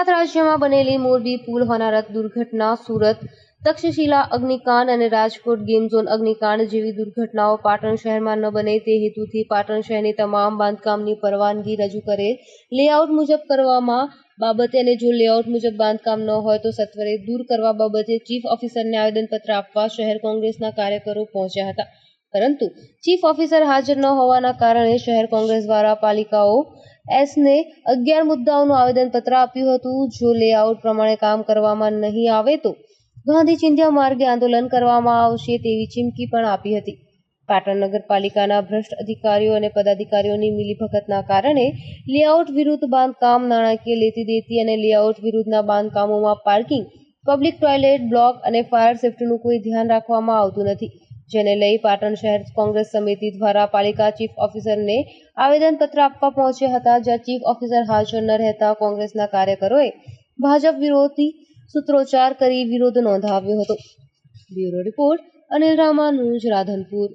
ગુજરાત રાજ્યમાં બનેલી મોરબી પુલ હોનારત દુર્ઘટના, સુરત તક્ષશિલા અગ્નિકાંડ અને રાજકોટ ગેમ ઝોન અગ્નિકાંડ જેવી દુર્ઘટનાઓ પાટણ શહેરમાં ન બને તે હેતુથી પાટણ શહેરની તમામ બાંધકામની પરવાનગી રજૂ કરે લેઆઉટ મુજબ કરવામાં બાબતે અને જો લેઆઉટ મુજબ બાંધકામ ન હોય તો સત્વરે દૂર કરવા બાબતે ચીફ ઓફિસરને આવેદનપત્ર આપવા શહેર કોંગ્રેસના કાર્યકરો પહોંચ્યા હતા, પરંતુ ચીફ ઓફિસર હાજર ન હોવાના કારણે શહેર કોંગ્રેસ દ્વારા પાલિકાઓ એસને 11 મુદ્દાઓનું આવેદનપત્ર આપ્યું હતું. જો લેઆઉટ પ્રમાણે કામ કરવામાં નહીં આવે તો ગાંધી ચિંધ્યા માર્ગે આંદોલન કરવામાં આવશે તેવી ચીમકી પણ આપી હતી. પાટણ નગરપાલિકાના ભ્રષ્ટ અધિકારીઓ અને પદાધિકારીઓની મિલીભગતના કારણે લેઆઉટ વિરુદ્ધ બાંધકામ, નાણાકીય લેતી દેતી અને લેઆઉટ વિરુદ્ધના બાંધકામોમાં પાર્કિંગ, પબ્લિક ટોયલેટ બ્લોક અને ફાયર સેફ્ટીનું કોઈ ધ્યાન રાખવામાં આવતું નથી, જેને લઈ પાટણ શહેર કોંગ્રેસ સમિતિ દ્વારા પાલિકા ચીફ ઓફિસરને આવેદનપત્ર આપવા પહોંચ્યા હતા, જ્યાં ચીફ ઓફિસર હાજર ન રહેતા કોંગ્રેસના કાર્યકરોએ ભાજપ વિરોધી સૂત્રોચ્ચાર કરી વિરોધ નોંધાવ્યો હતો. Bureau report, Anil Ramanuj, Radhanpur.